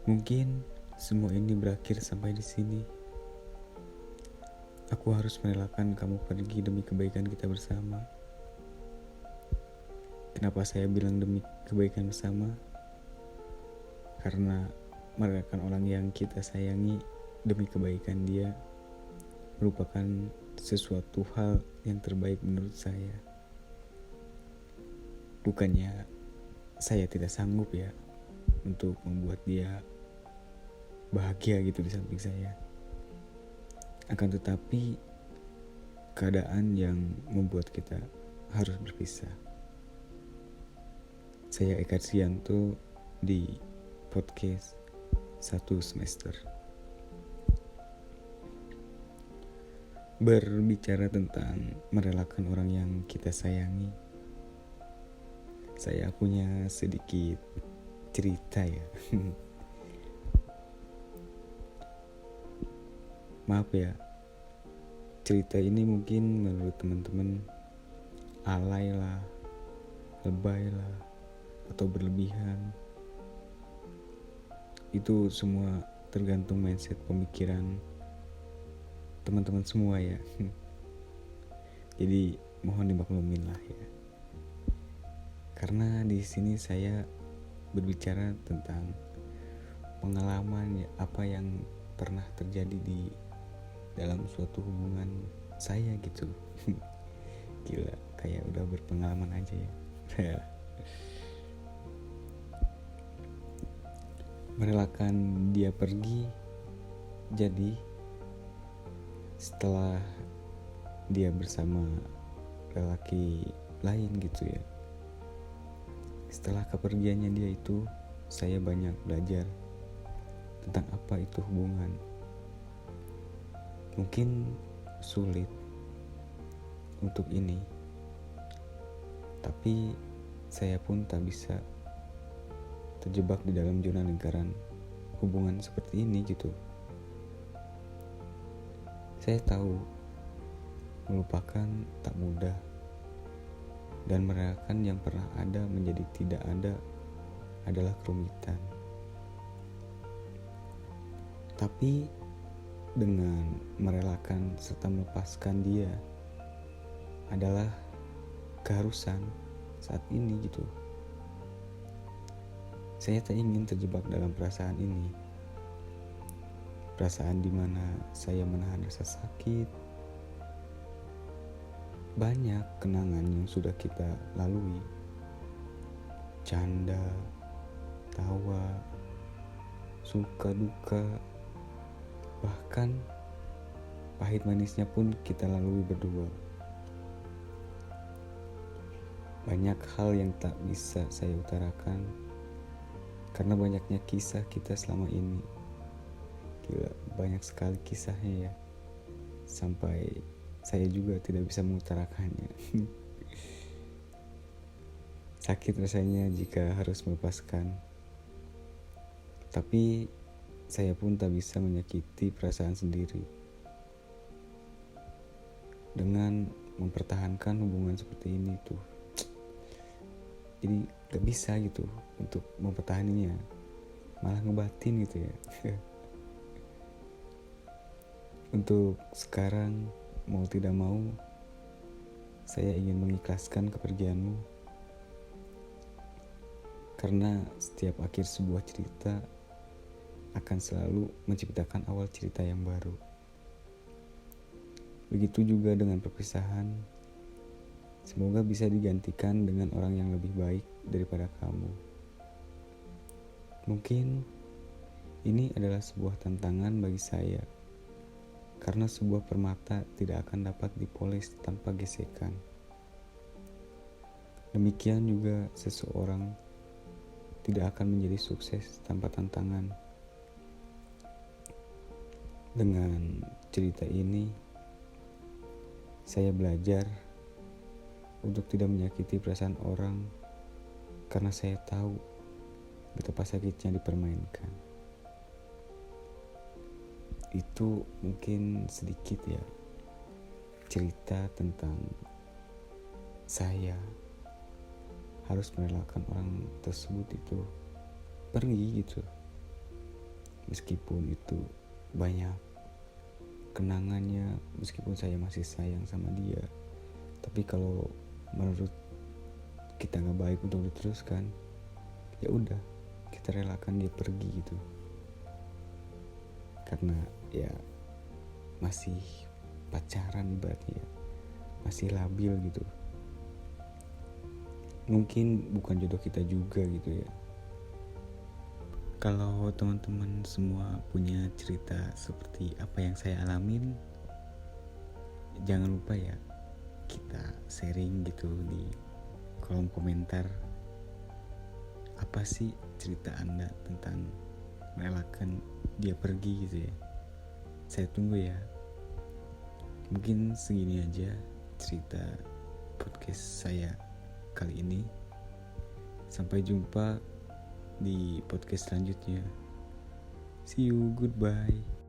Mungkin semua ini berakhir sampai di sini. Aku harus merelakan kamu pergi demi kebaikan kita bersama. Kenapa saya bilang demi kebaikan bersama? Karena merelakan orang yang kita sayangi demi kebaikan dia merupakan sesuatu hal yang terbaik menurut saya. Bukannya saya tidak sanggup ya untuk membuat dia bahagia gitu di samping saya. Akan tetapi keadaan yang membuat kita harus berpisah. Saya Eka Trianto di podcast 1 semester. Berbicara tentang merelakan orang yang kita sayangi, saya punya sedikit cerita ya. Maaf ya, cerita ini mungkin menurut teman-teman alay lah, lebay lah, atau berlebihan. Itu semua tergantung mindset pemikiran teman-teman semua ya. Jadi mohon dimaklumin lah ya. Karena di sini saya berbicara tentang pengalaman ya, apa yang pernah terjadi di dalam suatu hubungan saya gitu. Gila, kayak udah berpengalaman aja ya. Merelakan dia pergi. Jadi setelah dia bersama lelaki lain gitu ya, setelah kepergiannya dia itu, saya banyak belajar tentang apa itu hubungan. Mungkin sulit untuk ini, tapi saya pun tak bisa terjebak di dalam zona lingkaran hubungan seperti ini gitu. Saya tahu melupakan tak mudah, dan merelakan yang pernah ada menjadi tidak ada adalah kerumitan. Tapi dengan merelakan serta melepaskan dia adalah keharusan saat ini gitu. Saya tak ingin terjebak dalam perasaan ini. Perasaan di mana saya menahan rasa sakit. Banyak kenangan yang sudah kita lalui. Canda, tawa, suka duka, bahkan pahit manisnya pun kita lalui berdua. Banyak hal yang tak bisa saya utarakan karena banyaknya kisah kita selama ini. Gila, banyak sekali kisahnya ya, sampai saya juga tidak bisa mengutarakannya. Sakit rasanya jika harus melepaskan, tapi saya pun tak bisa menyakiti perasaan sendiri dengan mempertahankan hubungan seperti ini tuh. Jadi gak bisa gitu untuk mempertahaninya, malah ngebatin gitu ya. Untuk sekarang, mau tidak mau, saya ingin mengikhlaskan kepergianmu. Karena setiap akhir sebuah cerita akan selalu menciptakan awal cerita yang baru. Begitu juga dengan perpisahan. Semoga bisa digantikan dengan orang yang lebih baik daripada kamu. Mungkin ini adalah sebuah tantangan bagi saya, karena sebuah permata tidak akan dapat dipoles tanpa gesekan. Demikian juga seseorang tidak akan menjadi sukses tanpa tantangan. Dengan cerita ini, saya belajar untuk tidak menyakiti perasaan orang, karena saya tahu betapa sakitnya dipermainkan. Itu mungkin sedikit ya cerita tentang saya harus merelakan orang tersebut itu pergi gitu. meskipun itu banyak kenangannya, meskipun saya masih sayang sama dia, tapi kalau menurut kita nggak baik untuk diteruskan, ya udah kita relakan dia pergi gitu, karena ya masih pacaran ibaratnya ya, masih labil gitu, mungkin bukan jodoh kita juga gitu ya. Kalau teman-teman semua punya cerita seperti apa yang saya alamin, jangan lupa ya kita sharing gitu di kolom komentar. Apa sih cerita Anda tentang merelakan dia pergi gitu ya? Saya tunggu ya. Mungkin segini aja cerita podcast saya kali ini. Sampai jumpa di podcast selanjutnya. See you, goodbye.